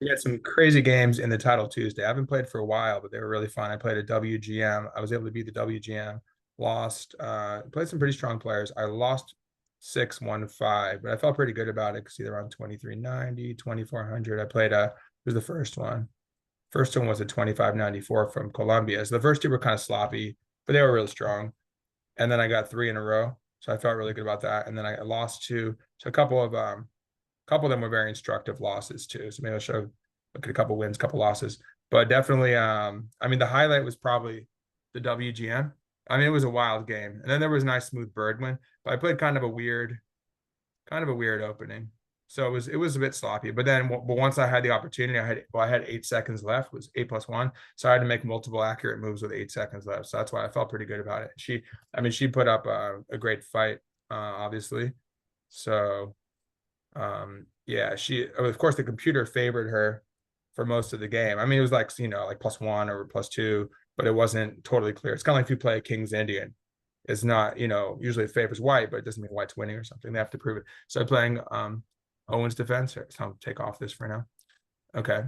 We had some crazy games in the title Tuesday. I haven't played for a while, but they were really fun. I played a WGM. I was able to beat the WGM, lost, played some pretty strong players. I lost 6-1-5, but I felt pretty good about it because either on 2390, 2400. I played it was the first one. First one was a 2594 from Colombia. So the first two were kind of sloppy, but they were really strong. And then I got three in a row. So I felt really good about that. And then I lost two. So a couple of them were very instructive losses too. So maybe I'll show look at a couple wins, couple losses. But definitely, I mean, the highlight was probably the WGM. I mean, it was a wild game. And then there was a nice smooth bird win. But I played kind of a weird opening. So it was a bit sloppy. But then but once I had the opportunity, I had 8 seconds left, it was 8+1. So I had to make multiple accurate moves with 8 seconds left. So that's why I felt pretty good about it. She put up a great fight, obviously. So yeah, of course the computer favored her for most of the game. I mean, it was like, like +1 or +2, but it wasn't totally clear. It's kind of like if you play King's Indian. It's not, usually it favors white, but it doesn't mean white's winning or something. They have to prove it. So I'm playing Owen's defense here. So I'll take off this for now. Okay.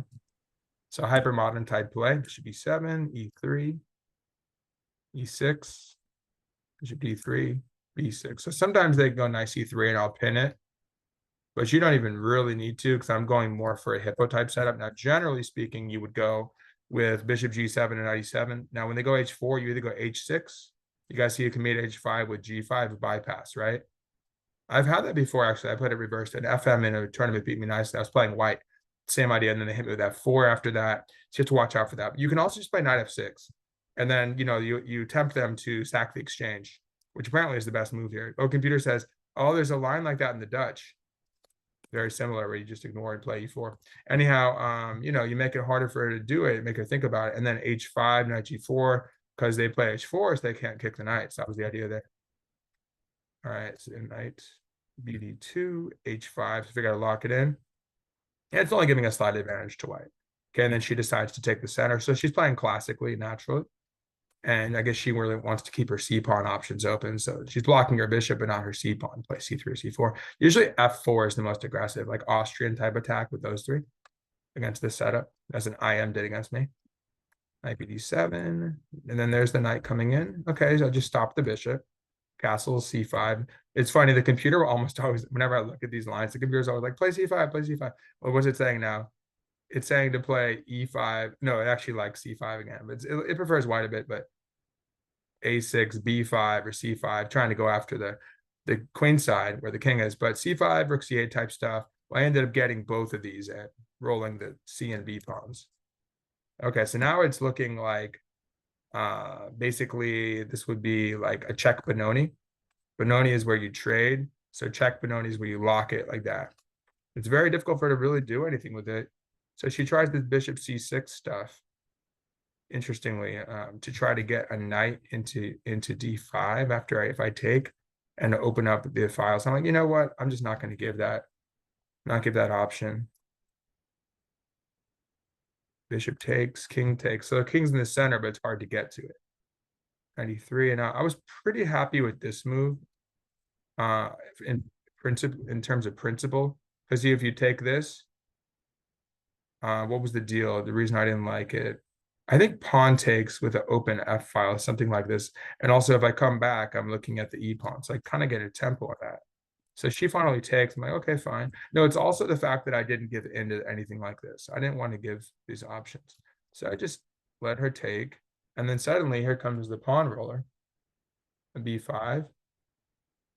So hyper modern type play. Bishop B7, E3, E6, Bishop D3, B6. So sometimes they go nice E3 and I'll pin it, but you don't even really need to because I'm going more for a hippo type setup. Now, generally speaking, you would go with Bishop G7 and Knight E7. Now, when they go H4, you either go H6. You guys see you can mate H5 with G5 bypass, right? I've had that before, actually. I played it reversed. And FM in a tournament beat me nicely. I was playing white. Same idea. And then they hit me with F4 after that. So you have to watch out for that. You can also just play Knight F6. And then, you tempt them to sack the exchange, which apparently is the best move here. Oh, computer says, oh, there's a line like that in the Dutch. Very similar where you just ignore and play E4. Anyhow, you make it harder for her to do it, make her think about it. And then H5, Knight G4, because they play H4, so they can't kick the knights. That was the idea there. All right, so Knight BD2, H5. So we got to lock it in. And it's only giving a slight advantage to white. Okay, and then she decides to take the center. So she's playing classically, naturally. And I guess she really wants to keep her c-pawn options open. So she's blocking her bishop, but not her c-pawn. Play c3 or c4. Usually f4 is the most aggressive, like Austrian type attack with those three against this setup, as an IM did against me. Knight bd7. And then there's the knight coming in. Okay, so I just stop the bishop. Castle c5. It's funny, the computer will almost always, whenever I look at these lines, the computer's always like, play c5, play c5. Well, what's it saying now? It's saying to play e5. No, it actually likes c5 again, but it prefers white a bit, but a6, b5, or c5, trying to go after the queen side where the king is. But c5, rook c8 type stuff. Well, I ended up getting both of these and rolling the c and b pawns. Okay, so now it's looking like basically this would be like a check Benoni. Benoni is where you trade. So check Benoni is where you lock it like that. It's very difficult for her to really do anything with it. So she tries this bishop c6 stuff, interestingly, to try to get a knight into d5 after if I take and to open up the files. I'm like, you know what? I'm just not going to give that option. Bishop takes, king takes. So the king's in the center, but it's hard to get to it. 93. And I was pretty happy with this move in terms of principle. Because if you take this, what was the deal? The reason I didn't like it, I think pawn takes with an open F file, something like this. And also if I come back, I'm looking at the E pawn. So I kind of get a tempo of that. So she finally takes. I'm like, okay, fine. No, it's also the fact that I didn't give in to anything like this. I didn't want to give these options. So I just let her take. And then suddenly here comes the pawn roller. B5.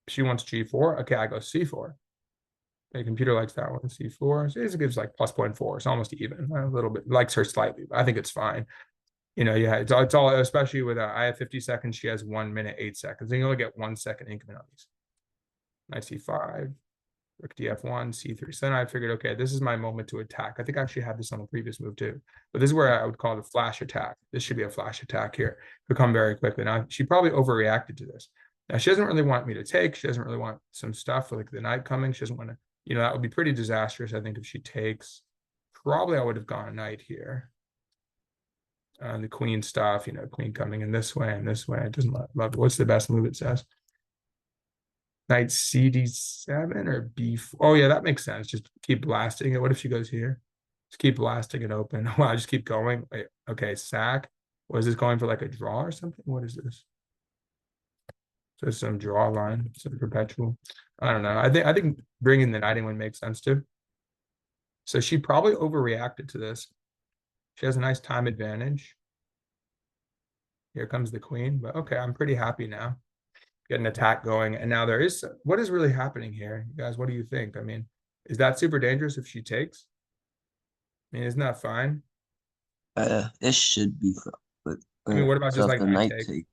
She wants G4. Okay, I go C4. The computer likes that one, C4. So it gives like +0.4. It's almost even. A little bit. Likes her slightly, but I think it's fine. Yeah, it's all, especially with I have 50 seconds. She has 1 minute, 8 seconds. And you only get 1 second increment on these. Knight c5, rook df1, c3. So then I figured, okay, this is my moment to attack. I think I actually had this on the previous move too. But this is where I would call it a flash attack. This should be a flash attack here. It would come very quickly. Now, she probably overreacted to this. Now, she doesn't really want me to take. She doesn't really want some stuff like the knight coming. She doesn't want to, that would be pretty disastrous, I think, if she takes. Probably I would have gone knight here. The queen stuff, queen coming in this way and this way. It doesn't love it. What's the best move, it says? Knight cd7 or b4. Oh, yeah, that makes sense. Just keep blasting it. What if she goes here? Just keep blasting it open. Wow, just keep going. Wait, okay, sack. Was this going for like a draw or something? What is this? So some draw line, some perpetual. I don't know. I think bringing the knight in would make sense too. So she probably overreacted to this. She has a nice time advantage. Here comes the queen, but okay, I'm pretty happy now. Get an attack going, and now there is what is really happening here, you guys? What do you think? I mean, is that super dangerous if she takes? I mean, isn't that fine? It should be fun, but I mean, what about so just if like the knight knight take? take,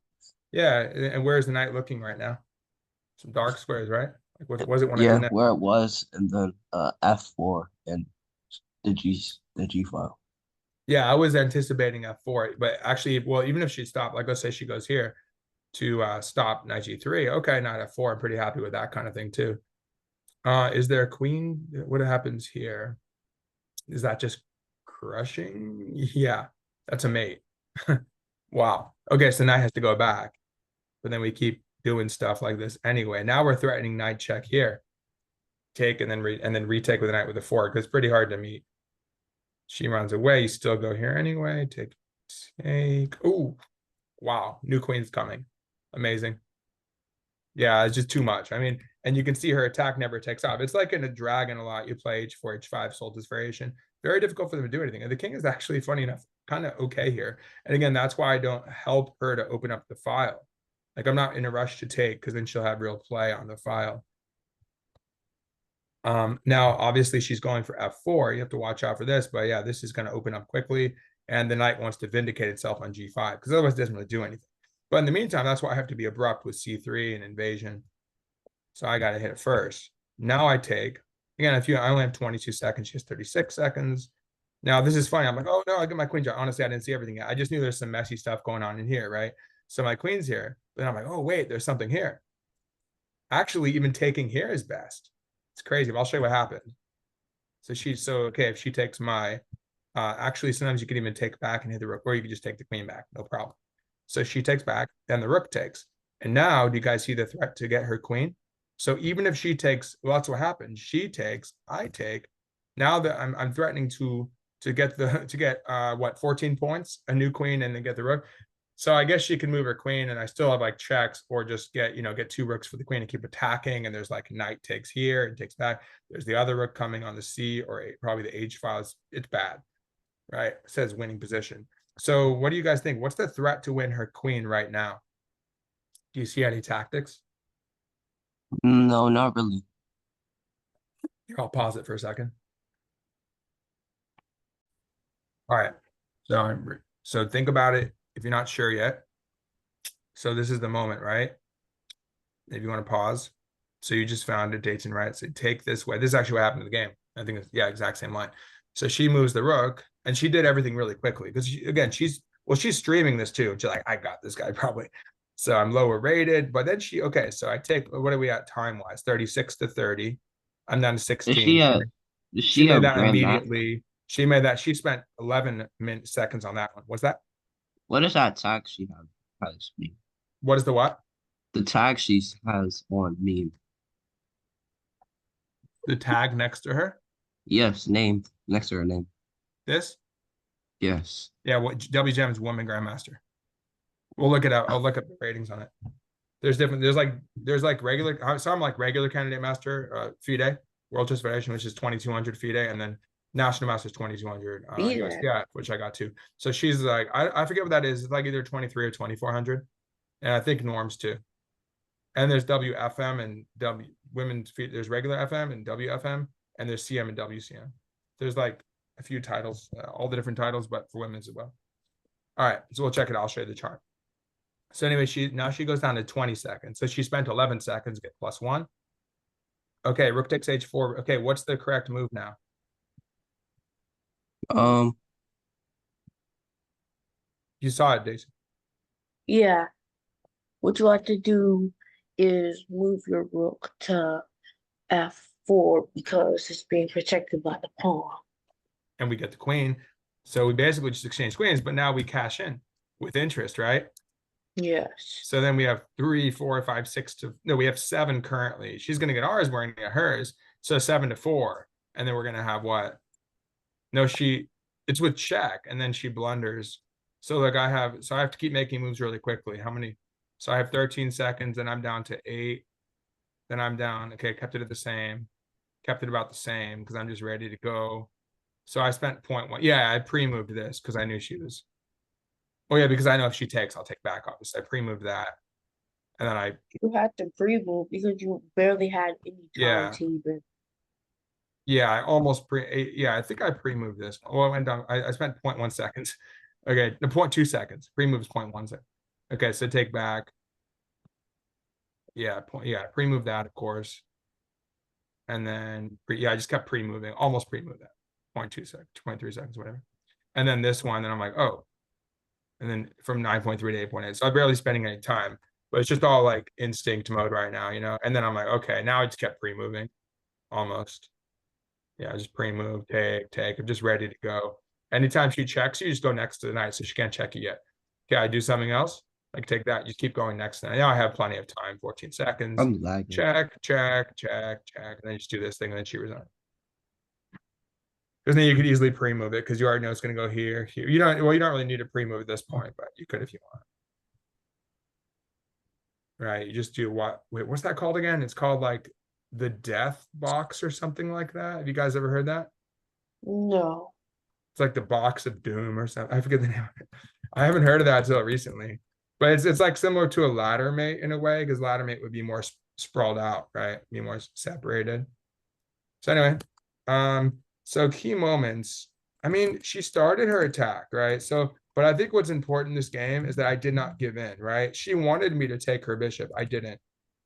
Yeah, and where's the knight looking right now? Some dark squares, right? Like, what was it when I did yeah, that? where it was, and then F4 and the G file. Yeah, I was anticipating f4, but actually, well, even if she stopped, like let's say she goes here to stop knight g3, okay, knight f4, I'm pretty happy with that kind of thing too. Is there a queen? What happens here? Is that just crushing? Yeah, that's a mate. Wow. Okay, so knight has to go back, but then we keep doing stuff like this anyway. Now we're threatening knight check here, take and then retake with a knight with a fork. It's pretty hard to meet. She runs away. You still go here anyway. Take. Oh, wow. New queen's coming. Amazing. Yeah, it's just too much. I mean, and you can see her attack never takes off. It's like in a dragon a lot. You play h4, h5, Soltis variation. Very difficult for them to do anything. And the king is actually, funny enough, kind of okay here. And again, that's why I don't help her to open up the file. Like I'm not in a rush to take because then she'll have real play on the file. Now, obviously, she's going for f4. You have to watch out for this. But yeah, this is going to open up quickly. And the knight wants to vindicate itself on g5 because otherwise it doesn't really do anything. But in the meantime, that's why I have to be abrupt with c3 and invasion. So I got to hit it first. Now I take. Again, I only have 22 seconds. She has 36 seconds. Now, this is funny. I'm like, oh, no, I get my queen jack. Honestly, I didn't see everything yet. I just knew there's some messy stuff going on in here, right? So my queen's here. Then I'm like, oh, wait, there's something here. Actually, even taking here is best. It's crazy, but I'll show you what happened. Okay, if she takes my, actually, sometimes you can even take back and hit the rook, or you can just take the queen back, no problem. So she takes back, then the rook takes. And now, do you guys see the threat to get her queen? So even if she takes, well, that's what happens. She takes, I take. Now that I'm threatening to get what 14 points, a new queen, and then get the rook. So I guess she can move her queen, and I still have like checks, or just get two rooks for the queen and keep attacking. And there's like knight takes here and takes back. There's the other rook coming on the C or probably the H files. It's bad, right? It says winning position. So what do you guys think? What's the threat to win her queen right now? Do you see any tactics? No, not really. Here, I'll pause it for a second. All right. So think about it if you're not sure yet. So this is the moment, right? If you want to pause. So you just found it, dates and right. So take this way. This is actually what happened in the game. I think it's, yeah, exact same line. So she moves the rook, and she did everything really quickly because again, she's streaming this too. She's like, I got this guy probably. So I'm lower rated, but then okay. So I take, what are we at time wise? 36 to 30. I'm down to Is 16. she a is She she a made that grandmaster? immediately. She made that. She spent 11 seconds on that one. What's that? What is that tag she has me? What is the what? The tag she has on me. The tag next to her? Yes, name next to her name. This? Yes. Yeah, what WGM is woman grandmaster. We'll look it up. I'll look up the ratings on it. There's different, there's like regular, so I'm like regular candidate master, FIDE, World Chess Federation, which is 2200 FIDE, and then National Master is 2200 Yeah. USCF, which I got too. So she's like, I forget what that is. It's like either 23 or 2400. And I think norms too. And there's WFM and women's FIDE. There's regular FM and WFM, and there's CM and WCM. There's like a few titles, all the different titles, but for women's as well. All right, so we'll check it. I'll show you the chart. So anyway, now she goes down to 20 seconds. So she spent 11 seconds, get +1. Okay, rook takes h4. Okay, what's the correct move now? Um. You saw it, Daisy. Yeah. What you have to do is move your rook to f4 because it's being protected by the pawn. And we get the queen. So we basically just exchange queens, but now we cash in with interest, right? Yes. So then we have 3, 4, 5, 6 to, no, we have 7 currently. She's going to get ours, we're going to get hers. So 7 to 4. And then we're going to have what? No, it's with check, and then she blunders. So like I have to keep making moves really quickly. How many? So I have 13 seconds, and I'm down to 8. Then I'm down. Okay, kept it at the same. Kept it about the same because I'm just ready to go. So I spent 0.1. Yeah, I pre-moved this because I knew she was. Oh yeah, because I know if she takes, I'll take back, obviously. I pre-moved that. And then You had to pre-move because you barely had any time yeah. to even. Yeah, I almost I think I pre-moved this. Well, I went down. I spent 0.1 seconds. Okay, the 0.2 seconds. Pre-move is 0.1 second. Okay, so take back. Yeah, pre-move that, of course. And then I just kept pre-moving, almost pre-move that. 0.2 seconds, 0.3 seconds, whatever. And then this one, then I'm like, oh. And then from 9.3 to 8.8. So I'm barely spending any time, but it's just all like instinct mode right now, you know? And then I'm like, okay, now I just kept pre-moving almost. Yeah, just pre-move, take. I'm just ready to go. Anytime she checks, you just go next to the knight, so she can't check it yet. Okay, I do something else. Like take that, just keep going next. Now I have plenty of time, 14 seconds. I'm lagging. Check. And then you just do this thing, and then she resigns. Because then you could easily pre-move it because you already know it's going to go here. You don't really need to pre-move at this point, but you could if you want. Right, you just do what's that called again? It's called like the death box or something like that. Have you guys ever heard that? No. It's like the box of doom or something. I forget the name of it. I haven't heard of that until recently. But it's like similar to a ladder mate in a way, because ladder mate would be more sprawled out, right? Be more separated. So anyway, so key moments. I mean, she started her attack, right? So, but I think what's important in this game is that I did not give in, right? She wanted me to take her bishop. I didn't.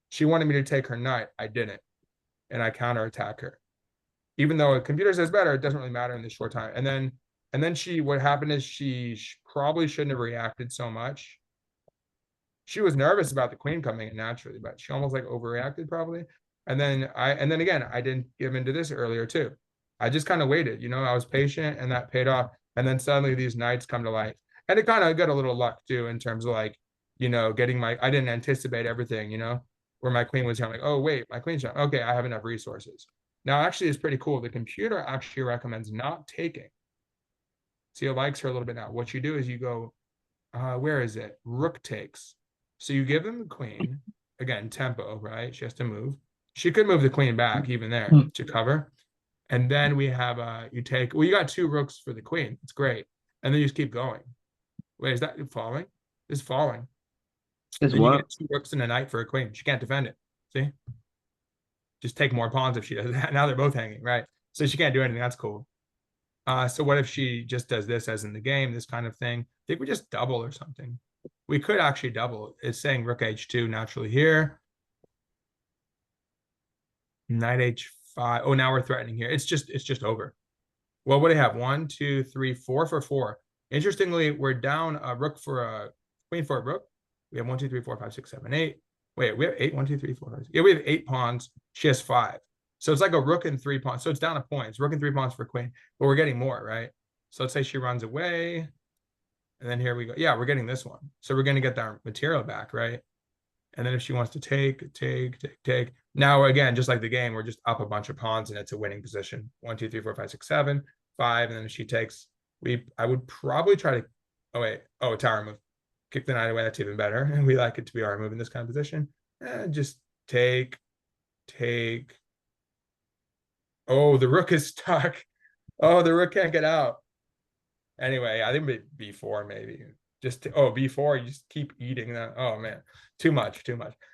She wanted me to take her knight. I didn't. And I counterattack her. Even though a computer says better, it doesn't really matter in this short time. And then what happened is she probably shouldn't have reacted so much. She was nervous about the queen coming in naturally, but she almost like overreacted probably. And then again, I didn't give into this earlier too. I just kind of waited, you know, I was patient, and that paid off. And then suddenly these knights come to life. And it kind of got a little luck too, in terms of like, you know, I didn't anticipate everything, you know, where my queen was here. I'm like, oh wait, my queen's here. Okay, I have enough resources. Now, actually, it's pretty cool. The computer actually recommends not taking. See, it likes her a little bit now. What you do is you go, where is it? Rook takes. So you give them the queen. Again, tempo, right? She has to move. She could move the queen back even there to cover. And then we have, you got 2 rooks for the queen. It's great. And then you just keep going. Wait, is that falling? It's falling. It's then what? You get 2 rooks and a knight for a queen. She can't defend it. See? Just take more pawns if she does that. Now they're both hanging, right? So she can't do anything. That's cool. So what if she just does this as in the game, this kind of thing? I think we just double or something. We could actually double. It's saying rook h2 naturally here. Knight h5. Oh, now we're threatening here. It's just over. Well, what do you have? 1, 2, 3, 4 for 4. Interestingly, we're down a rook for a queen for a rook. We have 1, 2, 3, 4, 5, 6, 7, 8. Wait, we have 8. 1, 2, 3, 4, 5, 6. Yeah, we have 8 pawns. She has 5. So it's like a rook and 3 pawns. So it's down a point. It's rook and 3 pawns for queen, but we're getting more, right? So let's say she runs away. And then here we go. Yeah, we're getting this one. So we're going to get that material back, right? And then if she wants to take. Now, again, just like the game, we're just up a bunch of pawns and it's a winning position. 1, 2, 3, 4, 5, 6, 7, 5. And then if she takes, I would probably try to, tower move. Kick the knight away. That's even better. And we like it to be our move in this kind of position. And just take. Oh, the rook is stuck. Oh, the rook can't get out. Anyway, I think b4 maybe. B4, you just keep eating that. Oh man, too much.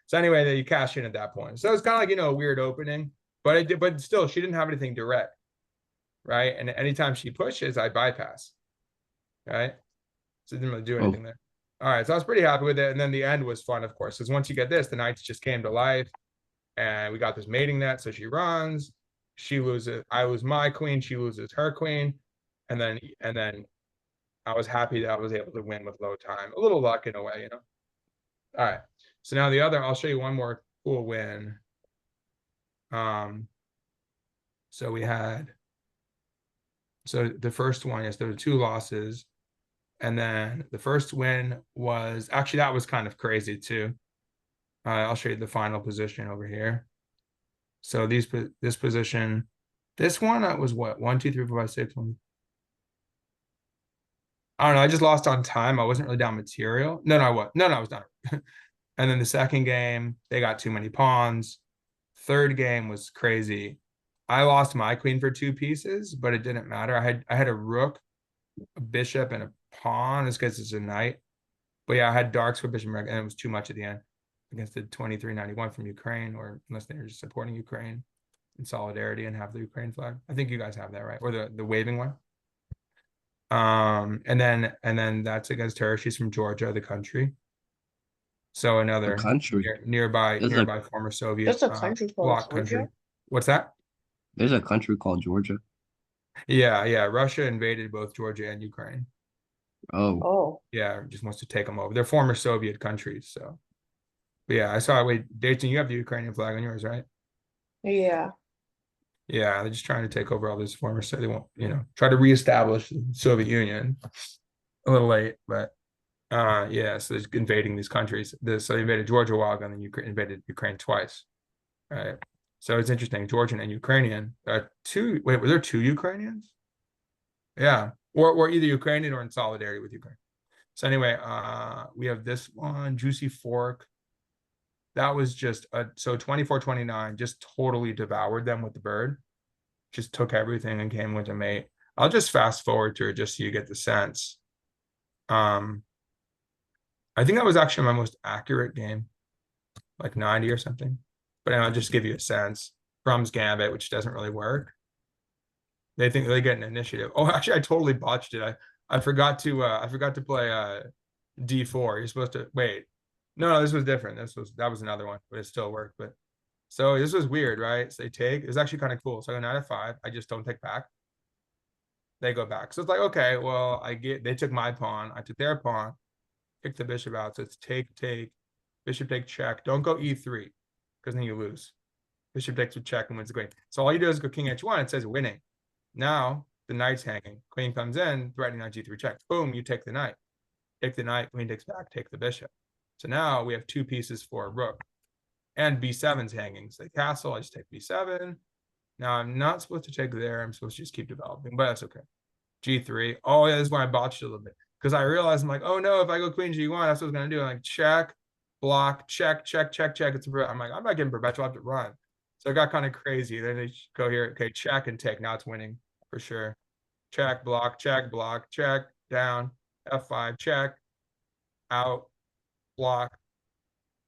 So anyway, you cash in at that point. So it's kind of like, you know, a weird opening, but still, she didn't have anything direct, right? And anytime she pushes, I bypass, right? So it didn't really do anything there. All right, so I was pretty happy with it. And then the end was fun, of course, because once you get this, the knights just came to life, and we got this mating net. So she runs, she loses. I lose my queen, she loses her queen, and then I was happy that I was able to win with low time. A little luck in a way, you know. All right. So now I'll show you one more cool win. So the first one is there were 2 losses. And then the first win was, actually, that was kind of crazy too. I'll show you the final position over here. So this position, this one was what? 1, 2, 3, 4, 5, 6, 1. I don't know. I just lost on time. I wasn't really down material. No, no, I was. No, no, I was not. And then the second game, they got too many pawns. Third game was crazy. I lost my queen for 2 pieces, but it didn't matter. I had a rook, a bishop, and a pawn. It's because it's a knight. But yeah, I had darks for bishop, and it was too much at the end against the 2391 from Ukraine, or unless they're just supporting Ukraine in solidarity and have the Ukraine flag. I think you guys have that, right? Or the waving one. And then that's against her. She's from Georgia, the country. So The another country. nearby There's a nearby former Soviet There's a country called bloc Georgia. country. What's that? there's a country called Georgia. Yeah. Russia invaded both Georgia and Ukraine. Oh, Oh, Yeah, just wants to take them over. They're former Soviet countries. So, but yeah, I saw. Wait, Dayton, you have the Ukrainian flag on yours, right? yeah. Yeah, they're just trying to take over all this former. So they won't, try to reestablish the Soviet Union. A little late, but yeah. So they're invading these countries. So they invaded Georgia a while ago, and then Ukraine invaded Ukraine twice. Right. So it's interesting. Georgian and Ukrainian. Two. Wait, were there 2 Ukrainians? Yeah, or either Ukrainian or in solidarity with Ukraine. So anyway, we have this one, Juicy Fork. That was just so 24-29 just totally devoured them with the bird. Just took everything and came with a mate. I'll just fast forward to it just so you get the sense. I think that was actually my most accurate game, like 90 or something. But I'll just give you a sense. Brum's Gambit, which doesn't really work. They think they get an initiative. Oh, actually, I totally botched it. I forgot to play D4. You're supposed to wait. No, this was different. That was another one, but it still worked. But so this was weird, right? So they take. It was actually kind of cool. So I go knight f5. I just don't take back. They go back. So it's like, okay, well, they took my pawn. I took their pawn. Kick the bishop out. So it's take, bishop take check. Don't go e3 because then you lose. Bishop takes a check and wins the queen. So all you do is go king h1. It says winning. Now the knight's hanging. Queen comes in, threatening knight g3 check. Boom, you take the knight. Take the knight, queen takes back, take the bishop. So now we have 2 pieces for a rook. And b7's hanging. So the castle, I just take b7. Now I'm not supposed to take there. I'm supposed to just keep developing, but that's okay. g3. Oh, yeah, this is why I botched it a little bit. Because I realized I'm like, oh no, if I go queen g1, that's what I was going to do. I'm like, check, block, check. It's I'm like, I'm not getting perpetual. I have to run. So it got kind of crazy. Then they go here. Okay, check and take. Now it's winning for sure. Check, block, check, down. F5, check, out, block,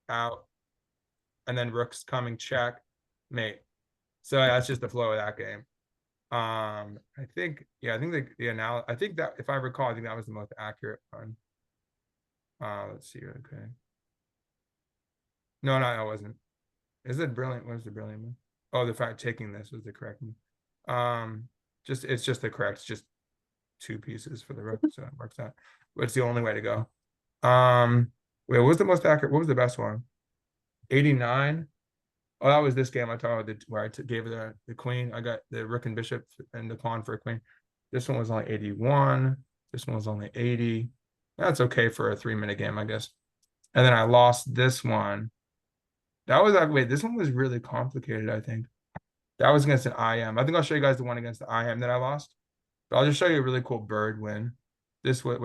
out. And then rook's coming, check, mate. So that's just the flow of that game. I think I think that if I recall, I think that was the most accurate one. Let's see. Okay. No, it wasn't. Is it brilliant? What was the brilliant one? Oh, the fact taking this was the correct one. It's just the correct. It's just 2 pieces for the rook, so it works out. But it's the only way to go. Wait, what was the most accurate? What was the best one? 89. Oh, that was this game I talked about where I gave her the queen. I got the rook and bishop and the pawn for a queen. This one was only 81. This one was only 80. That's okay for a 3-minute game, I guess. And then I lost this one. That was like, wait, this one was really complicated, I think. That was against an IM. I think I'll show you guys the one against the IM that I lost. But I'll just show you a really cool bird win. This was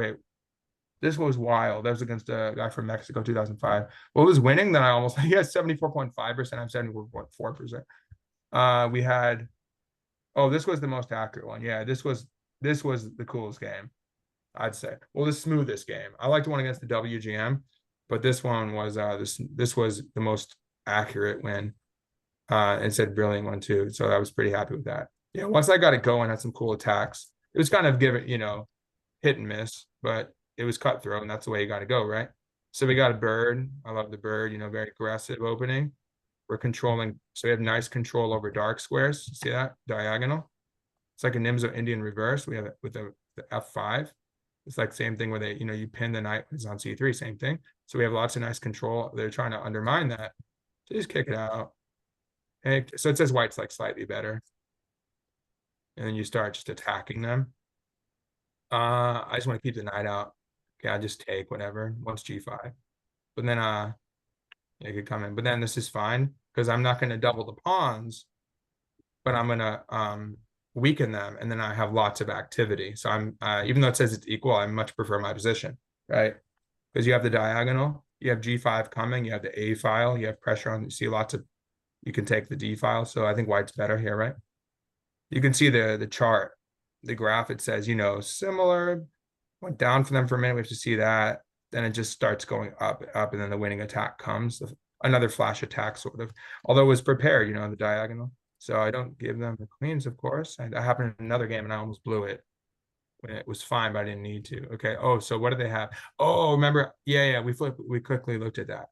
wild. That was against a guy from Mexico, 2005. What was winning? Then I almost, he had 74.5%. I'm 74.4%. We had, this was the most accurate one. Yeah, this was the coolest game, I'd say. Well, the smoothest game. I liked the one against the WGM, but this one was this was the most accurate win. It said brilliant one too. So I was pretty happy with that. Yeah, once I got it going, had some cool attacks. It was kind of hit and miss, but it was cutthroat, and that's the way you got to go, right? So we got a bird. I love the bird, very aggressive opening. We're controlling, so we have nice control over dark squares. See that? Diagonal. It's like a Nimzo Indian reverse. We have it with the F5. It's like same thing where they, you pin the knight, it's on C3, same thing. So we have lots of nice control. They're trying to undermine that. So just kick it out. And so it says white's like slightly better. And then you start just attacking them. I just want to keep the knight out. Okay, I'll just take whatever. Once G5. But then it could come in. But then this is fine because I'm not going to double the pawns, but I'm gonna weaken them, and then I have lots of activity. So I'm even though it says it's equal, I much prefer my position, right? Because you have the diagonal, you have G5 coming, you have the A file, you have pressure on, you see lots of, you can take the D file. So I think white's better here, right? You can see the chart, the graph, it says, you know, similar, went down for them for a minute, we have to see that. Then it just starts going up, and then the winning attack comes, another flash attack sort of, although it was prepared, you know, the diagonal. So I don't give them the queens, of course. That happened in another game and I almost blew it when it was fine, but I didn't need to. Okay. Oh, so what do they have? Oh, remember? Yeah, we quickly looked at that.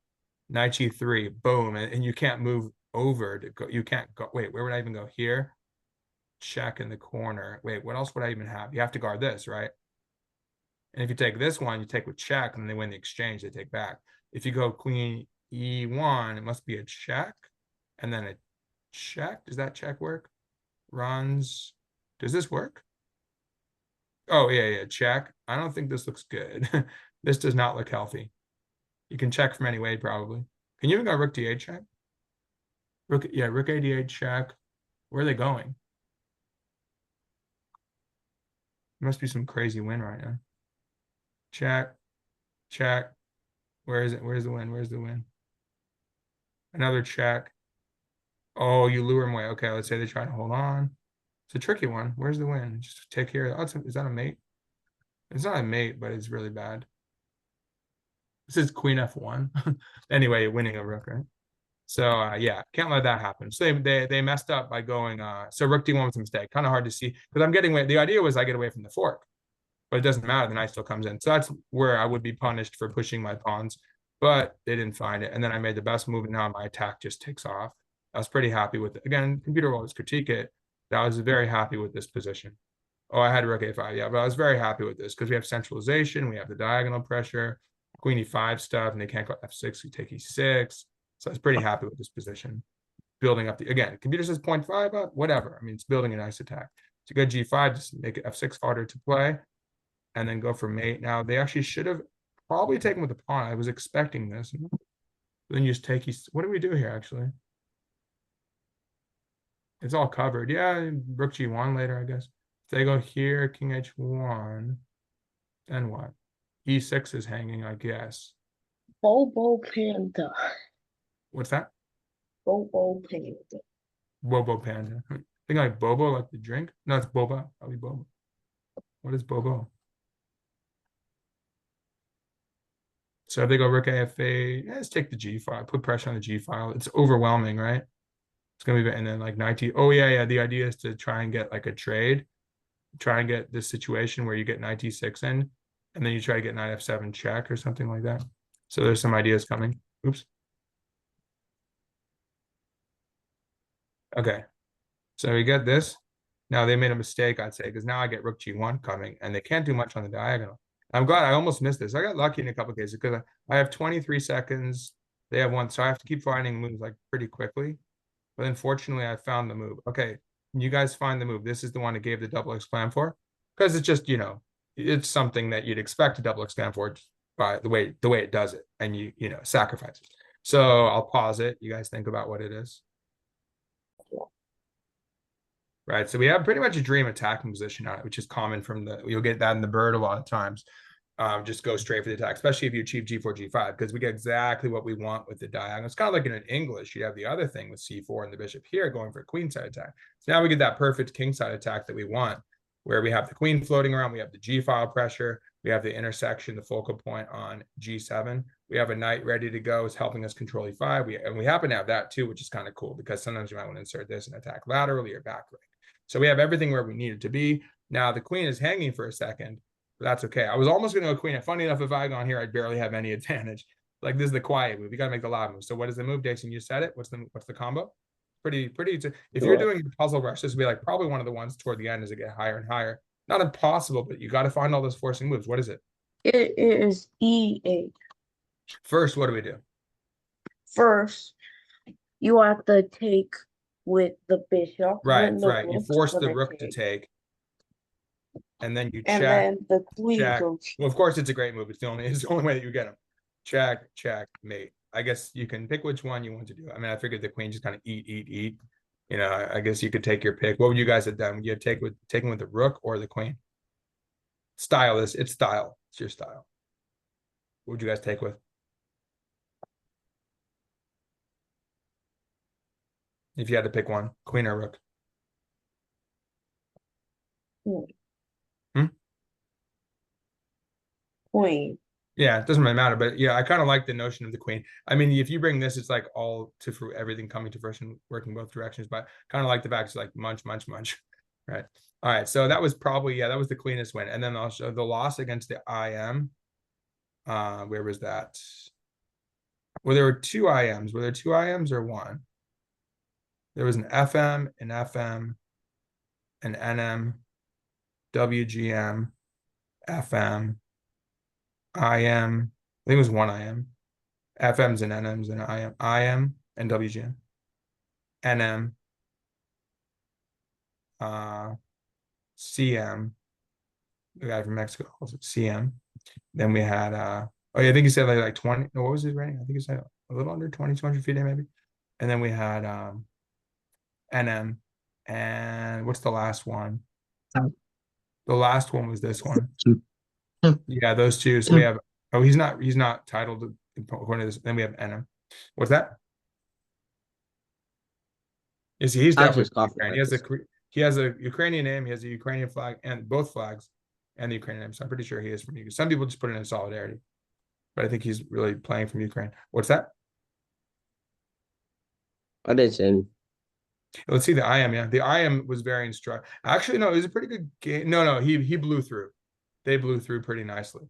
Knight G3, boom, and you can't move over to go. You can't go. Wait, where would I even go? Here, check in the corner. Wait, what else would I even have? You have to guard this, right? And if you take this one, you take with check, and they win the exchange. They take back. If you go Queen E1, it must be a check, and then a check. Does that check work? Runs. Does this work? Oh, yeah, check. I don't think this looks good. This does not look healthy. You can check from any way, probably. Can you even go rook d8 check? Rook a8 check. Where are they going? There must be some crazy win right now. Check. Check. Where is it? Where's the win? Where's the win? Another check. Oh, you lure them away. Okay, let's say they try to hold on. It's a tricky one. Where's the win? Just take care of it. Oh, is that a mate? It's not a mate, but it's really bad. This is Queen F1. Anyway, winning a rook, right? So yeah, can't let that happen. So they messed up by going so rook d1 was a mistake. Kind of hard to see because I'm getting away. The idea was I get away from the fork, but it doesn't matter. The knight still comes in. So that's where I would be punished for pushing my pawns, but they didn't find it. And then I made the best move, and now my attack just takes off. I was pretty happy with it. Again, computer will always critique it. I was very happy with this position. Oh, I had rook a5, yeah, but I was very happy with this because we have centralization, we have the diagonal pressure, Queen e5 stuff, and they can't go f6, we take e6. So I was pretty happy with this position. Building up the, again, computer says 0.5, but whatever. I mean, it's building a nice attack. To go g5, just make it f6 harder to play, and then go for mate. Now, they actually should have probably taken with the pawn. I was expecting this. Then you just take, what do we do here, actually? It's all covered. Yeah, rook g1 later, I guess. If they go here, king h1, then what? e6 is hanging, I guess. Bobo Panda. What's that? Bobo Panda. Bobo Panda. I think like Bobo, like the drink. No, it's Boba. Probably Bobo. What is Bobo? So if they go rook AF8, let's take the G file, put pressure on the G file. It's overwhelming, right? It's gonna be, and then like 19. Oh yeah. The idea is to try and get like a trade, try and get this situation where you get knight d6 in, and then you try to get knight f7 check or something like that. So there's some ideas coming. Oops. Okay. So we get this. Now they made a mistake, I'd say, because now I get rook g1 coming, and they can't do much on the diagonal. I'm glad I almost missed this. I got lucky in a couple of cases because I have 23 seconds. They have one, so I have to keep finding moves like pretty quickly. But unfortunately, I found the move. Okay, you guys find the move. This is the one that gave the double exclam for, because it's just, you know, it's something that you'd expect a double exclam for by the way it does it, and you know, sacrifice it. So I'll pause it. You guys think about what it is. Right, so we have pretty much a dream attacking position on it, which is common from the, you'll get that in the bird a lot of times. Just go straight for the attack, especially if you achieve g4, g5, because we get exactly what we want with the diagonal. It's kind of like in an English, you have the other thing with c4 and the bishop here going for a queenside attack. So now we get that perfect kingside attack that we want, where we have the queen floating around, we have the g file pressure, we have the intersection, the focal point on g7. We have a knight ready to go, is helping us control e5. And we happen to have that too, which is kind of cool, because sometimes you might want to insert this and attack laterally or back rank. So we have everything where we need it to be. Now the queen is hanging for a second, but that's okay. I was almost going to go queen. And funny enough, if I had gone here, I'd barely have any advantage. Like, this is the quiet move. You got to make the loud move. So what is the move, Jason? You said it. What's the combo? Pretty. If you're doing the puzzle rush, this would be like probably one of the ones toward the end as it get higher and higher. Not impossible, but you got to find all those forcing moves. What is it? It is E8. First, what do we do? First, you have to take with the bishop. Right. You force the rook to take. And then you and check. And then the queen check. goes. Well, of course, it's a great move. It's the only way that you get them. Check, mate. I guess you can pick which one you want to do. I mean, I figured the queen just kind of eat. You know, I guess you could take your pick. What would you guys have done? Would you have taken with the rook or the queen? Style is it's style. It's your style. What would you guys take with? If you had to pick one, queen or rook? Queen. Yeah, it doesn't really matter, but yeah, I kind of like the notion of the queen. I mean, if you bring this, it's like all to fruit, everything coming to fruition, working both directions. But kind of like the fact it's like munch, munch, munch, right? All right, so that was probably that was the cleanest win, and then also the loss against the IM. Where was that? Well, there were two IMs. Were there two IMs or one? There was an FM, an FM, an NM, WGM, FM, IM. I think it was one IM. FMs and NMs and IM and WGM. NM. CM. The guy from Mexico calls it CM. Then we had oh yeah, I think he said like 20. No, what was his rating? I think he said a little under 200 feet maybe. And then we had NM. And what's the last one? The last one was this one. Yeah, those two. So we have he's not titled according to this. Then we have NM. What's that? Is he's definitely Ukrainian. He has a Ukrainian name, he has a Ukrainian flag and both flags and the Ukrainian name. So I'm pretty sure he is from Ukraine. Some people just put it in solidarity, but I think he's really playing from Ukraine. What's that? What is in? Let's see the IM. Yeah, the IM was very instructive. Actually, no, it was a pretty good game. No, he blew through. They blew through pretty nicely.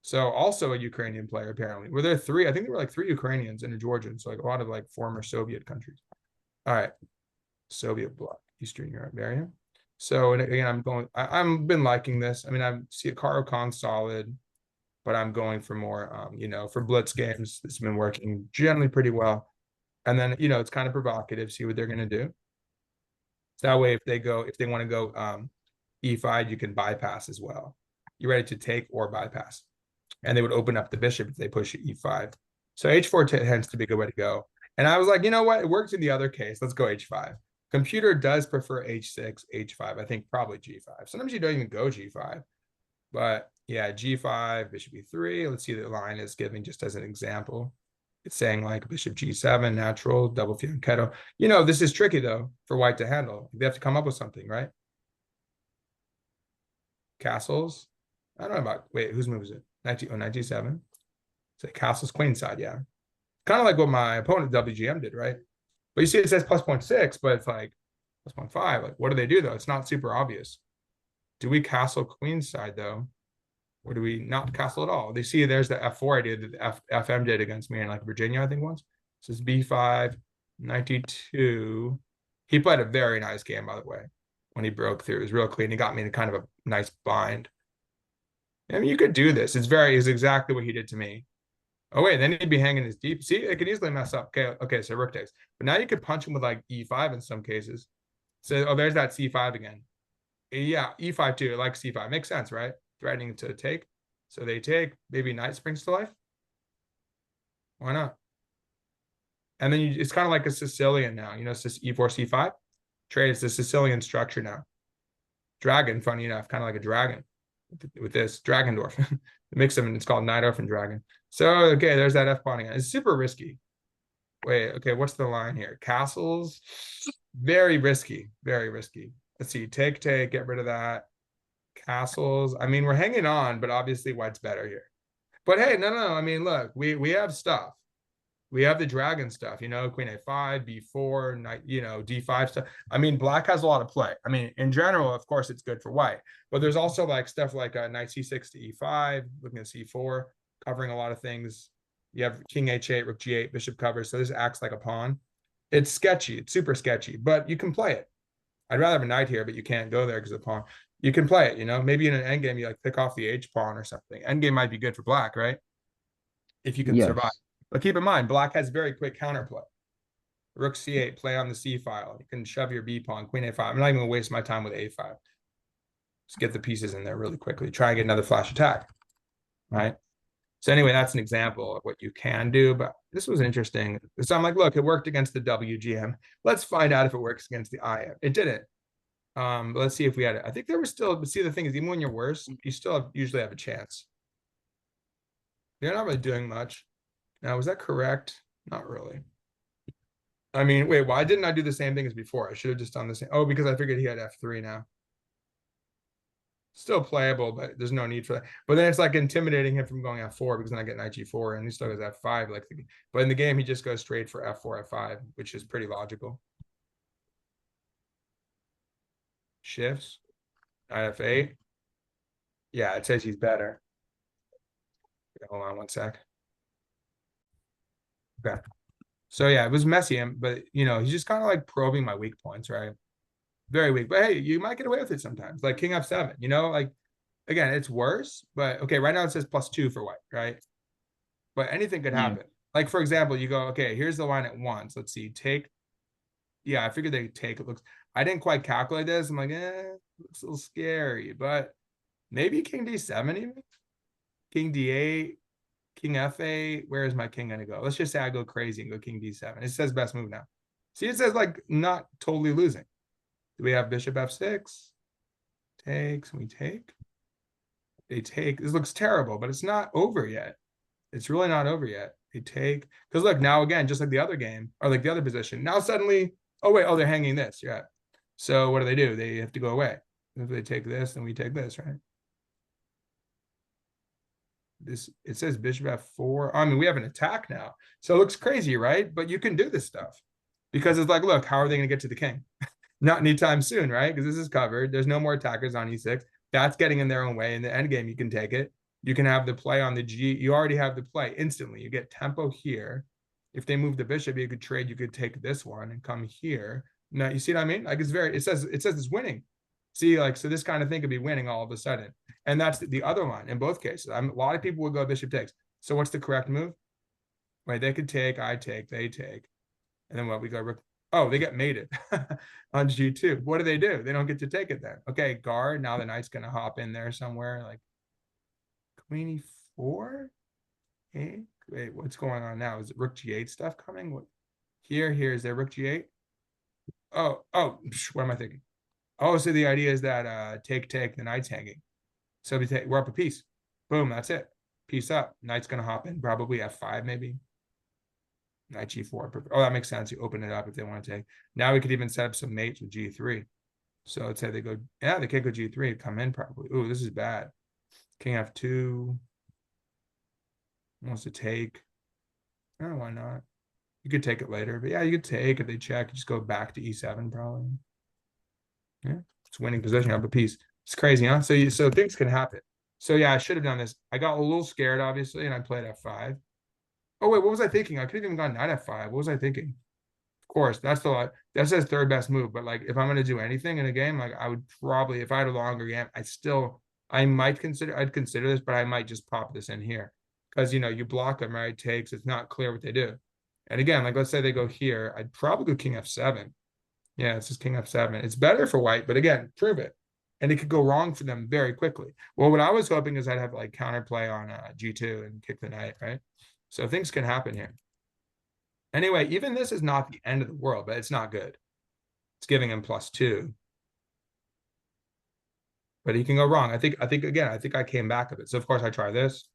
So also a Ukrainian player apparently. Were there three? I think there were like 3 Ukrainians and a Georgian. So like a lot of like former Soviet countries. All right, Soviet bloc, Eastern Europe area. So and again, I've been liking this. I mean, I see a Caro Khan solid, but I'm going for more, you know, for blitz games. It's been working generally pretty well. And then, you know, it's kind of provocative, see what they're going to do. So that way, if they want to go E5, you can bypass as well. You're ready to take or bypass. And they would open up the bishop if they push E5. So H4 tends to be a good way to go. And I was like, you know what? It works in the other case. Let's go H5. Computer does prefer H6, H5. I think probably G5. Sometimes you don't even go G5. But yeah, G5, bishop E3. Let's see the line is giving just as an example. It's saying like bishop G7, natural, double fianchetto. You know, this is tricky though for white to handle. They have to come up with something, right? Castles. I don't know about, wait, whose move is it? 97. So castles, queen side, yeah. Kind of like what my opponent WGM did, right? But you see it says plus 0.6, but it's like plus 0.5. Like, what do they do though? It's not super obvious. Do we castle queen side though? Or do we not castle at all? They see there's the F4 idea that the FM did against me in like Virginia, I think once. This is B5, 92. He played a very nice game, by the way, when he broke through. It was real clean. He got me in kind of a nice bind. I mean, you could do this. It's exactly what he did to me. Oh, wait, then he'd be hanging his deep. See, it could easily mess up. Okay, so rook takes. But now you could punch him with like E5 in some cases. So, oh, there's that C5 again. Yeah, E5 too, like C5. Makes sense, right? Threatening to take. So they take, maybe knight springs to life. Why not? And then it's kind of like a Sicilian now. You know, it's just E4, C5. Trade, it's a Sicilian structure now. Dragon, funny enough, kind of like a dragon with this Dragendorf. Mix them and it's called Nightorf and Dragon. So, okay, there's that F pawn again. It's super risky. Wait, okay, what's the line here? Castles, very risky, very risky. Let's see, take, get rid of that. Castles, I mean, we're hanging on, but obviously white's better here. But hey, no, I mean, look, we have stuff. We have the dragon stuff, you know, queen A5, B4, knight, you know, D5 stuff. I mean, black has a lot of play. I mean, in general, of course, it's good for white. But there's also like stuff like knight C6 to E5, looking at C4, covering a lot of things. You have king H8, rook G8, bishop covers. So this acts like a pawn. It's sketchy. It's super sketchy, but you can play it. I'd rather have a knight here, but you can't go there because of the pawn. You can play it, you know, maybe in an endgame, you like pick off the H pawn or something. Endgame might be good for black, right? If you can survive. But keep in mind, black has very quick counterplay. Rook C8, play on the C file. You can shove your B pawn, queen A5. I'm not even gonna waste my time with A5. Just get the pieces in there really quickly. Try and get another flash attack, right? So anyway, that's an example of what you can do, but this was interesting. So I'm like, look, it worked against the WGM. Let's find out if it works against the IM. It didn't. But let's see if we had it. I think there was still, but see, the thing is, even when you're worse, you still usually have a chance. You're not really doing much. Now, was that correct? Not really. I mean, wait, why didn't I do the same thing as before? I should have just done the same. Oh, because I figured he had F3 now. Still playable, but there's no need for that. But then it's like intimidating him from going F4 because then I get knight G4 and he still goes F5. Like, but in the game, he just goes straight for F4, F5, which is pretty logical. Shifts. Knight F8. Yeah, it says he's better. Hold on one sec. Okay. So yeah, it was messy, but you know, he's just kind of like probing my weak points, right? Very weak. But hey, you might get away with it sometimes. Like King F7, you know, like again, it's worse, but okay, right now it says +2 for white, right? But anything could happen. Like for example, you go, okay, here's the line at once. Let's see, take. Yeah, I figured they take. It looks. I didn't quite calculate this. I'm like, looks a little scary, but maybe King D7 even. King D8, King F8. Where is my king gonna go? Let's just say I go crazy and go King D7. It says best move now. See, it says like not totally losing. Do we have Bishop F6? Takes, we take. They take. This looks terrible, but it's not over yet. It's really not over yet. They take. Because look, now again, just like the other game, or like the other position, now suddenly, oh wait, oh, they're hanging this. Yeah. So what do? They have to go away. If they take this, then we take this, right? This, it says Bishop F4. I mean, we have an attack now. So it looks crazy, right? But you can do this stuff. Because it's like, look, how are they going to get to the king? Not anytime soon, right? Because this is covered. There's no more attackers on E6. That's getting in their own way. In the end game, you can take it. You can have the play on the G. You already have the play instantly. You get tempo here. If they move the bishop, you could trade. You could take this one and come here. Now, you see what I mean? Like it's very, it says it's winning. See, like, so this kind of thing could be winning all of a sudden. And that's the other line in both cases. A lot of people would go bishop takes. So what's the correct move? Right, they could take, I take, they take. And then what, we go rook. Oh, they get mated on G2. What do? They don't get to take it then. Okay, guard. Now the knight's going to hop in there somewhere. Like Queen E4? Hey, wait, what's going on now? Is it Rook G8 stuff coming? What? Here, is there Rook G8? Oh, what am I thinking? Oh, so the idea is that take, the knight's hanging. So we're up a piece. Boom, that's it. Piece up. Knight's going to hop in, probably F5 maybe. Knight G4. Oh, that makes sense. You open it up if they want to take. Now we could even set up some mates with G3. So let's say they go, yeah, they can't go G3, come in probably. Ooh, this is bad. King F2. Wants to take. Oh, why not? You could take it later, but yeah, you could take. If they check, just go back to E7 probably. Yeah, it's winning position. You have a piece. It's crazy, huh? So things can happen. So yeah, I should have done this. I got a little scared, obviously, and I played F5. Oh wait, what was I thinking? I could have even gone knight F5. What was I thinking? Of course, that's the that says third best move. But like, if I'm gonna do anything in a game, like I would probably, if I had a longer game, I'd consider this, but I might just pop this in here because you know you block them, right? Takes. It's not clear what they do. And again, like let's say they go here, I'd probably go King F7. Yeah, it's just King F7. It's better for white, but again, prove it. And it could go wrong for them very quickly. Well, what I was hoping is I'd have like counterplay on G2 and kick the knight, right? So things can happen here. Anyway, even this is not the end of the world, but it's not good. It's giving him +2. But he can go wrong. I think I came back a bit. So of course I try this.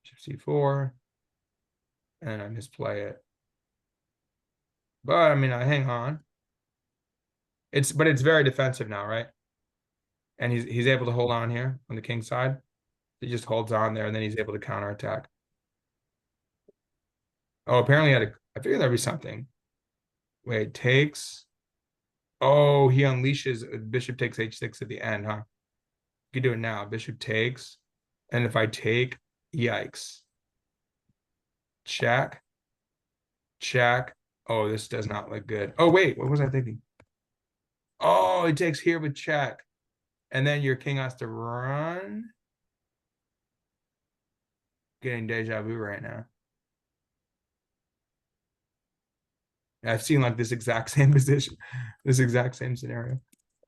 Bishop C4. And I misplay it. But I mean, I hang on. But it's very defensive now, right? And he's able to hold on here on the king side. He just holds on there, and then he's able to counterattack. Oh, apparently I figured there'd be something. Wait, takes. Oh, he unleashes bishop takes H6 at the end, huh? You can do it now. Bishop takes. And if I take, yikes. Check. Check. Oh, this does not look good. Oh, wait, what was I thinking? Oh, it takes here with check. And then your king has to run. Getting deja vu right now. I've seen like this exact same position, this exact same scenario.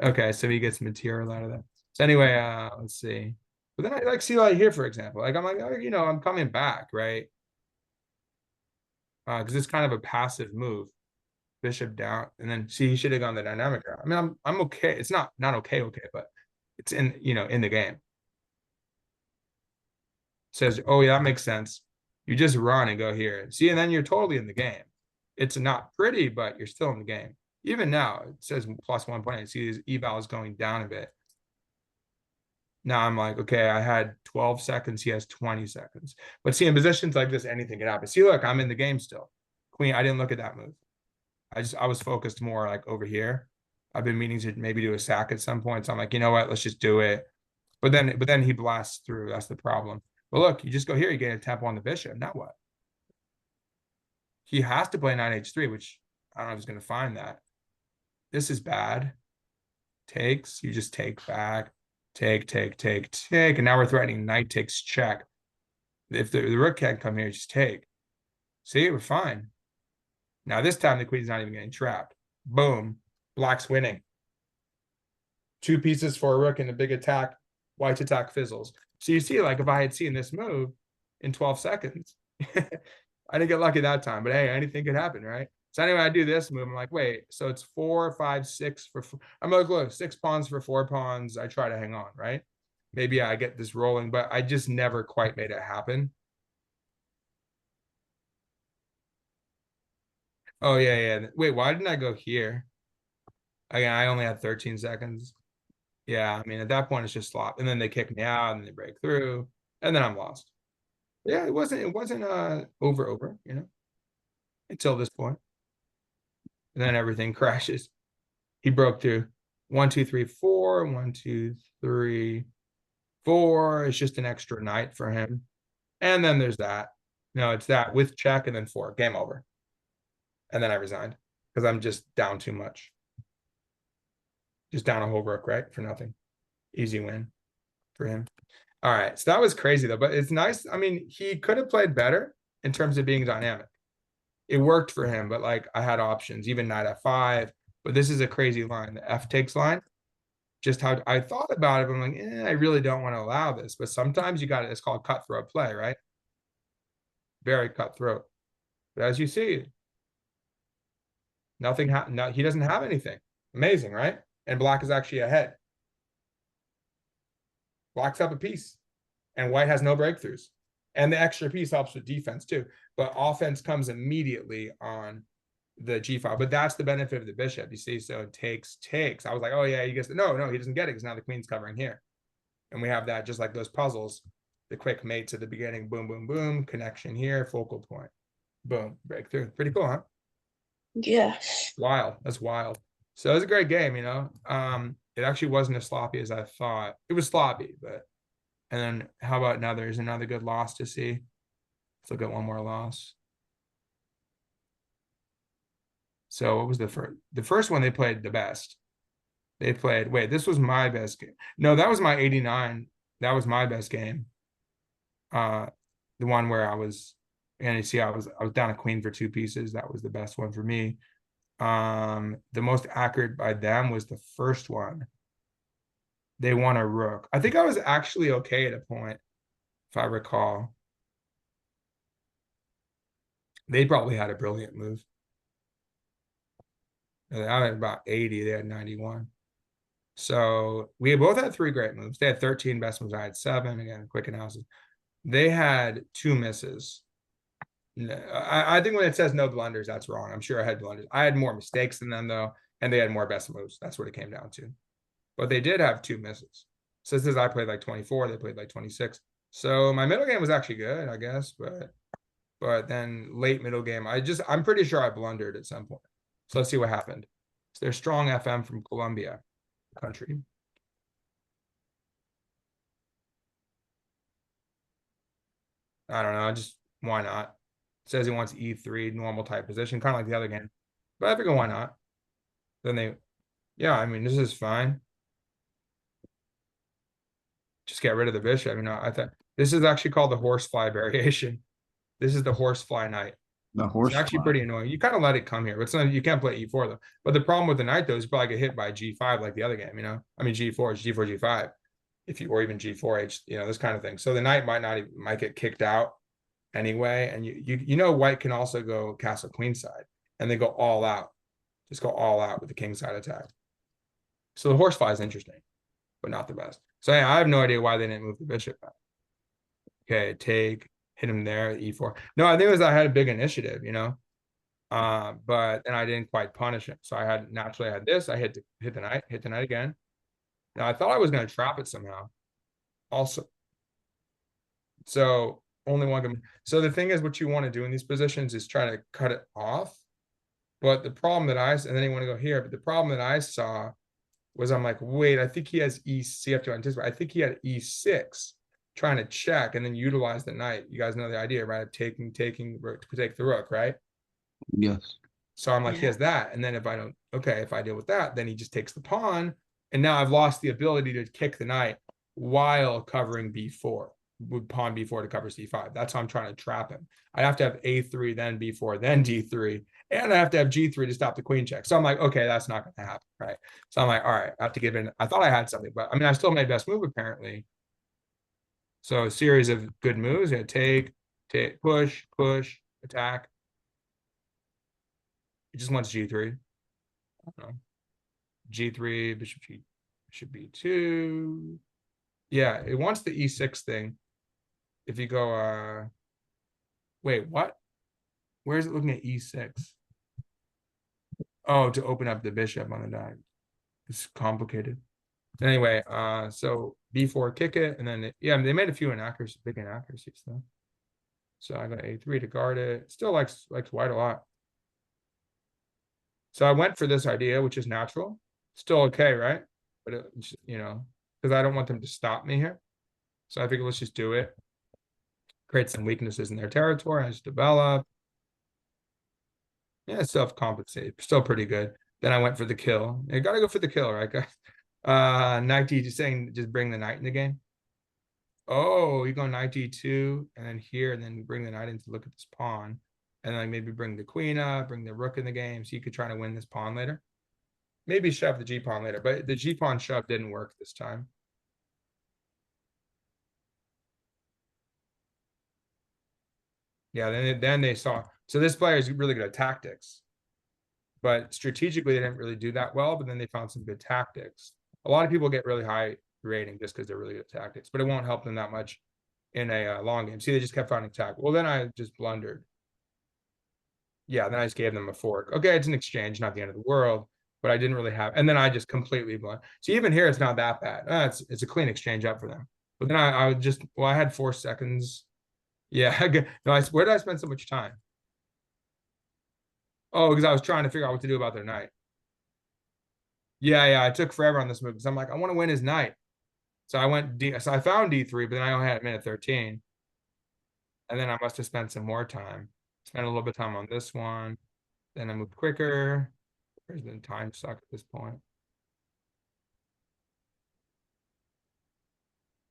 Okay, so he gets material out of that. So anyway, let's see. But then I like see like here, for example, like I'm like, oh, you know, I'm coming back, right? Because it's kind of a passive move. Bishop down, and then see, he should have gone the dynamic route. I mean, I'm okay. It's not okay, but it's in, you know, in the game. Says, oh yeah, that makes sense. You just run and go here. See, and then you're totally in the game. It's not pretty, but you're still in the game. Even now, it says +1.8. See, his eval is going down a bit. Now I'm like, okay, I had 12 seconds. He has 20 seconds. But see, in positions like this, anything can happen. See, look, I'm in the game still. Queen, I didn't look at that move. I was focused more like over here. I've been meaning to maybe do a sack at some point. So I'm like, you know what? Let's just do it. But then he blasts through. That's the problem. But look, you just go here, you get a tempo on the bishop. Now what? He has to play 9h3, which I don't know if he's going to find that. This is bad. Takes, you just take back. Take. And now we're threatening knight takes check. If the rook can't come here, just take. See, we're fine. Now this time the queen's not even getting trapped. Boom. Black's winning. 2 pieces for a rook and a big attack. White's attack fizzles. So you see, like if I had seen this move in 12 seconds, I didn't get lucky that time, but hey, anything could happen, right? So anyway, I do this move. I'm like, wait, so it's 4, 5, 6 for 4. I'm like, look, 6 pawns for 4 pawns. I try to hang on, right? Maybe I get this rolling, but I just never quite made it happen. Oh, yeah. Wait, why didn't I go here? Again, I only had 13 seconds. Yeah, I mean, at that point, it's just slop. And then they kick me out and they break through. And then I'm lost. Yeah, it wasn't over, you know, until this point. And then everything crashes. He broke through 1, 2, 3, 4, 1, 2, 3, 4. It's just an extra knight for him. And then there's that. No, it's that with check and then 4. Game over. And then I resigned because I'm just down too much. Just down a whole rook, right? For nothing. Easy win for him. All right. So that was crazy though, but it's nice. I mean, he could have played better in terms of being dynamic. It worked for him, but like I had options, even knight f5. But this is a crazy line, the f takes line. Just how I thought about it, but I'm like, I really don't want to allow this. But sometimes you got it. It's called cutthroat play, right? Very cutthroat. But as you see, nothing happened. No, he doesn't have anything. Amazing, right? And black is actually ahead. Black's up a piece, and white has no breakthroughs. And the extra piece helps with defense too. But offense comes immediately on the g file. But that's the benefit of the bishop, you see. So it takes. I was like, oh yeah, he gets no, he doesn't get it because now the queen's covering here. And we have that just like those puzzles. The quick mates at the beginning, boom, boom, boom, connection here, focal point. Boom, breakthrough. Pretty cool, huh? Yes. Wild. That's wild. So it was a great game, you know. It actually wasn't as sloppy as I thought. It was sloppy, but and then how about now there's another good loss to see. Let's look at one more loss. So what was the first? The first one they played the best. They played, wait, this was my best game. No, that was my 89. That was my best game. The one where I was, and you see I was down a queen for 2 pieces. That was the best one for me. The most accurate by them was the first one. They won a rook. I think I was actually okay at a point, if I recall. They probably had a brilliant move. I had about 80. They had 91. So we both had 3 great moves. They had 13 best moves. I had 7. Again, quick analysis. They had 2 misses. I think when it says no blunders, that's wrong. I'm sure I had blunders. I had more mistakes than them, though, and they had more best moves. That's what it came down to. But they did have 2 misses. So it says I played like 24. They played like 26. So my middle game was actually good, I guess. But then late middle game, I'm pretty sure I blundered at some point. So let's see what happened. So they're strong FM from Colombia country. I don't know. Just why not? It says he wants E3 normal type position, kind of like the other game. But I figure why not? Then yeah, I mean, this is fine. Just get rid of the bishop. You know, I thought this is actually called the horsefly variation. This is the horsefly knight. The horse. It's actually pretty annoying. You kind of let it come here, but sometimes you can't play E4 though. But the problem with the knight though is you probably get hit by G5 like the other game, you know? I mean G4 is G4, G5. if you, or even G4H, you know, this kind of thing. So the knight might not even, might get kicked out anyway. And you know, white can also go castle queen side, and they go all out, just go all out with the king side attack. So the horsefly is interesting, but not the best. So yeah, I have no idea why they didn't move the bishop back. Okay, take, hit him there, E4. No, I think it was I had a big initiative, you know. But then I didn't quite punish him. So I had naturally I had this. I hit the knight again. Now I thought I was going to trap it somehow. Also, so only one can. So the thing is, what you want to do in these positions is try to cut it off. But the problem that and then you want to go here. But the problem that I saw was I'm like, wait, I think he has E6. You have to anticipate. I think he had E6, trying to check and then utilize the knight. You guys know the idea, right? Of taking to take the rook, right? Yes. So I'm like, he has that. And then if I deal with that, then he just takes the pawn. And now I've lost the ability to kick the knight while covering B4, with pawn B4 to cover C5. That's how I'm trying to trap him. I have to have A3, then B4, then D3. And I have to have G3 to stop the queen check. So I'm like, okay, that's not going to happen, right? So I'm like, all right, I have to give in. I thought I had something, but I mean, I still made best move apparently. So a series of good moves. Yeah, take, push, attack. It just wants G3. G3, bishop B2. Yeah, it wants the E6 thing. If you go, wait, what? Where is it looking at E6? Oh, to open up the bishop on the diagonal. It's complicated. Anyway, so B4, kick it, and then yeah, they made a few big inaccuracies though. So I got A3 to guard it. Still likes white a lot. So I went for this idea, which is natural. Still okay, right? But it, you know, because I don't want them to stop me here. So I figured let's just do it. Create some weaknesses in their territory. I just develop. Yeah, self-compensate. Still pretty good. Then I went for the kill. You gotta go for the kill, right, guys? Knight D, just saying, just bring the knight in the game. Oh, you go knight D2, and then here, and then bring the knight in to look at this pawn. And then like maybe bring the queen up, bring the rook in the game, so you could try to win this pawn later. Maybe shove the G pawn later, but the G pawn shove didn't work this time. Yeah, then they saw. So this player is really good at tactics, but strategically they didn't really do that well. But then they found some good tactics. A lot of people get really high rating just because they're really good at tactics, but it won't help them that much in a long game. See, they just kept finding tactics. Well, then I just blundered. Yeah, then I just gave them a fork. Okay, it's an exchange, not the end of the world, but I didn't really have. And then I just completely blunt. So even here, it's not that bad. It's a clean exchange up for them. But then I would just, well, I had 4 seconds. Yeah, no, where did I spend so much time? Oh, because I was trying to figure out what to do about their knight. Yeah, I took forever on this move because I'm like, I want to win his knight. So so I found D3, but then I only had a minute 13. And then I must have spent some more time. Spent a little bit of time on this one. Then I moved quicker. Where's the time suck at this point?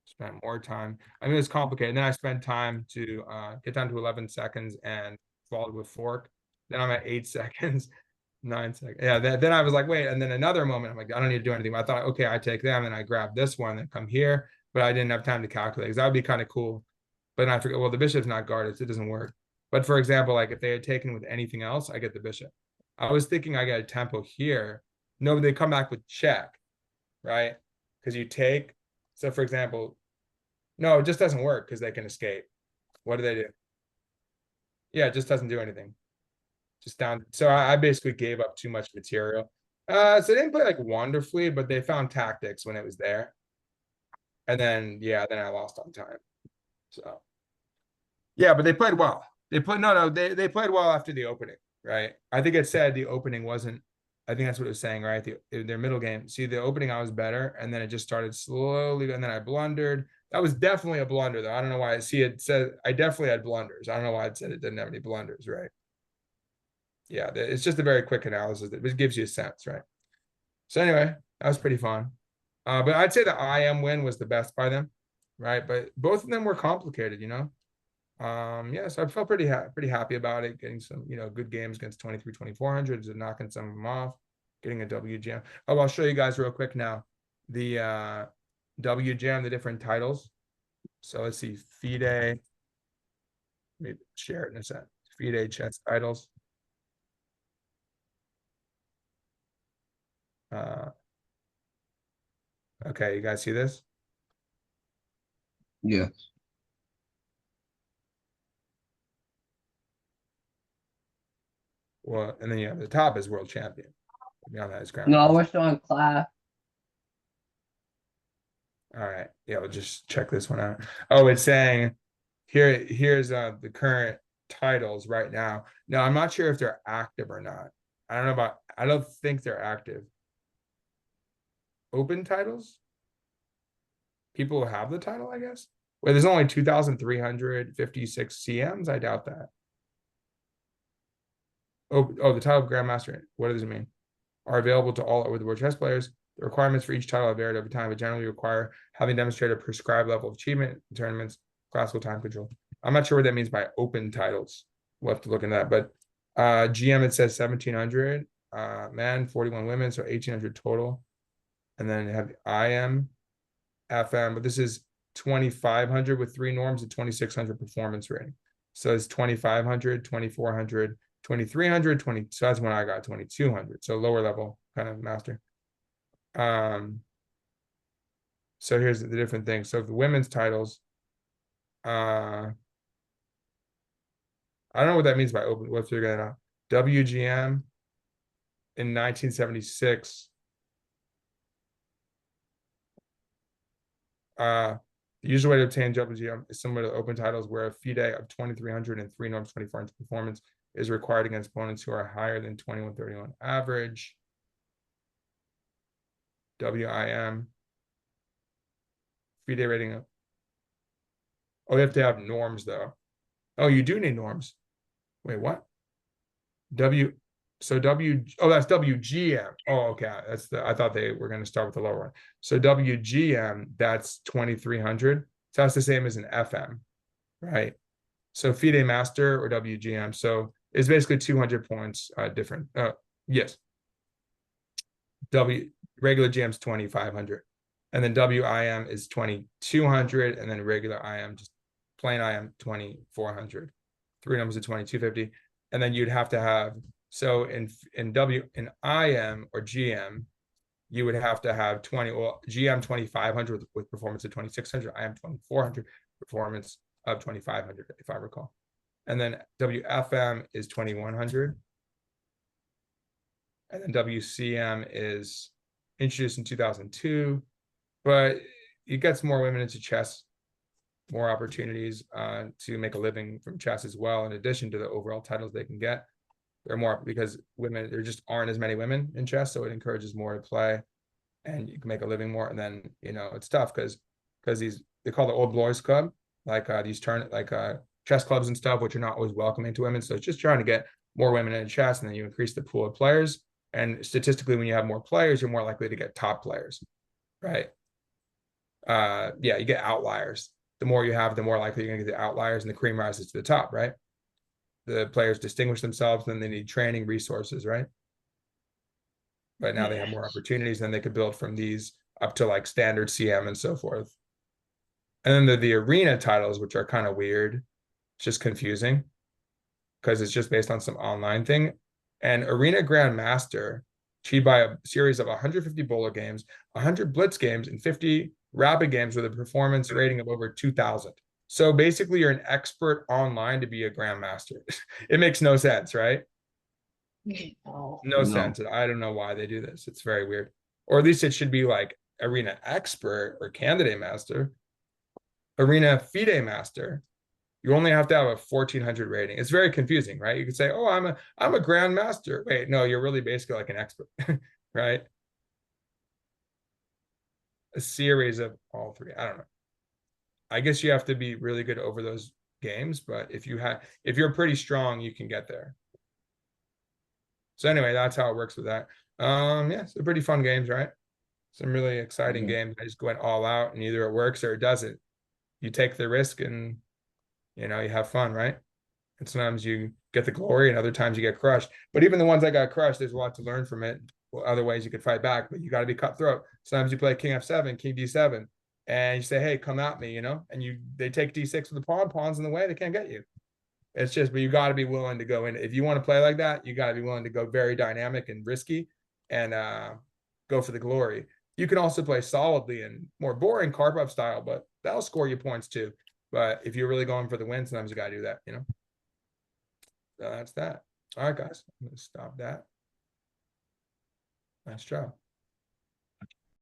Spent more time. I mean, it's complicated. And then I spent time to get down to 11 seconds and followed with fork. Then I'm at 8 seconds, 9 seconds. Yeah, then I was like, wait. And then another moment, I'm like, I don't need to do anything. But I thought, okay, I take them and I grab this one and come here. But I didn't have time to calculate because that would be kind of cool. But then I forget, well, the bishop's not guarded, so it doesn't work. But for example, like if they had taken with anything else, I get the bishop. I was thinking I got a tempo here. No, but they come back with check, right? Because you take. So for example, no, it just doesn't work because they can escape. What do? Yeah, it just doesn't do anything. Just down. So I basically gave up too much material. So they didn't play like wonderfully, but they found tactics when it was there. And then, yeah, then I lost on time. So, yeah, but they played well. They played, they played well after the opening, right? I think it said the opening wasn't, I think that's what it was saying, right? Their middle game. See, the opening I was better, and then it just started slowly, and then I blundered. That was definitely a blunder, though. I don't know why. See, it said I definitely had blunders. I don't know why it said it didn't have any blunders, right? Yeah, it's just a very quick analysis that gives you a sense, right? So anyway, that was pretty fun. But I'd say the IM win was the best by them, right? But both of them were complicated, you know? Yeah, so I felt pretty happy about it, getting some, you know, good games against 23-2400s and knocking some of them off, getting a WGM. Oh, I'll show you guys real quick now. The WGM, the different titles. So let's see, FIDE. Maybe share it in a sec. FIDE chess titles. Okay, you guys see this? Yeah. Well, and then you have the top is world champion. Beyond that is No, grandmaster. we're still in class. All right. Yeah, we'll just check this one out. Oh, it's saying here's the current titles right now. No, I'm not sure if they're active or not. I don't think they're active. Open titles? People who have the title, I guess. Wait, there's only 2,356 CMs. I doubt that. Oh, the title of Grandmaster. What does it mean? Are available to all over the world chess players. The requirements for each title have varied over time, but generally require having demonstrated a prescribed level of achievement in tournaments, classical time control. I'm not sure what that means by open titles. We'll have to look into that. But GM, it says 1,700 men, 41 women, so 1,800 total. And then you have IM, FM, but this is 2,500 with 3 norms and 2,600 performance rating. So it's 2,500, 2,400, 2,300, 20. So that's when I got 2,200. So lower level kind of master. So here's the different things. So the women's titles, I don't know what that means by open. We'll figure that out. WGM in 1976. The usual way to obtain WGM is similar to open titles, where a FIDE of 2,300 and 3 norms 2,400 performance is required against opponents who are higher than 2131 average. WIM. FIDE rating of. Oh, you have to have norms though. Oh, you do need norms. Wait, what? So that's WGM. Oh, okay. I thought they were going to start with the lower one. So WGM, that's 2,300. So that's the same as an FM, right? So FIDE master or WGM. So it's basically 200 points different. Yes. Regular GM's 2,500. And then WIM is 2,200. And then regular IM, just plain IM, 2,400. 3 numbers of 2,250. And then you'd have to have, so in IM or GM, you would have to have GM 2,500 with performance of 2,600, IM 2,400, performance of 2,500, if I recall. And then WFM is 2,100. And then WCM is introduced in 2002, but it gets more women into chess, more opportunities to make a living from chess as well, in addition to the overall titles they can get. There are more because there just aren't as many women in chess, so it encourages more to play, and you can make a living more. And then it's tough because they call the old boys club, like these chess clubs and stuff, which are not always welcoming to women. So it's just trying to get more women in chess, and then you increase the pool of players. And statistically, when you have more players, you're more likely to get top players, right? Yeah, you get outliers. The more you have, the more likely you're going to get the outliers, and the cream rises to the top, right? The players distinguish themselves, then they need training resources, right? But now they have more opportunities, and they could build from these up to like standard CM and so forth. And then the arena titles, which are kind of weird. It's just confusing because it's just based on some online thing. And Arena Grandmaster, achieved by a series of 150 bowler games, 100 blitz games, and 50 rapid games with a performance rating of over 2,000. So basically, you're an expert online to be a grandmaster. It makes no sense, right? No sense. I don't know why they do this. It's very weird. Or at least it should be like arena expert or candidate master, arena FIDE master. You only have to have a 1,400 rating. It's very confusing, right? You could say, "Oh, I'm a grandmaster." Wait, no, you're really basically like an expert, right? A series of all three. I don't know. I guess you have to be really good over those games, but if you're pretty strong, you can get there. So anyway, that's how it works with that. Yeah, so pretty fun games, right? Some really exciting games. I just went all out, and either it works or it doesn't. You take the risk, and you have fun, right? And sometimes you get the glory, and other times you get crushed. But even the ones that got crushed, there's a lot to learn from it. Well, other ways you could fight back, but you got to be cutthroat. Sometimes you play King F7, King D7. and you say, hey, come at me, and they take D6 with the pawn's in the way, they can't get you. It's just, but you got to be willing to go in. If you want to play like that, you got to be willing to go very dynamic and risky and go for the glory. You can also play solidly and more boring Karpov style, but that'll score you points too. But if you're really going for the win, sometimes you got to do that, So that's that. All right, guys, I'm going to stop that. Nice job.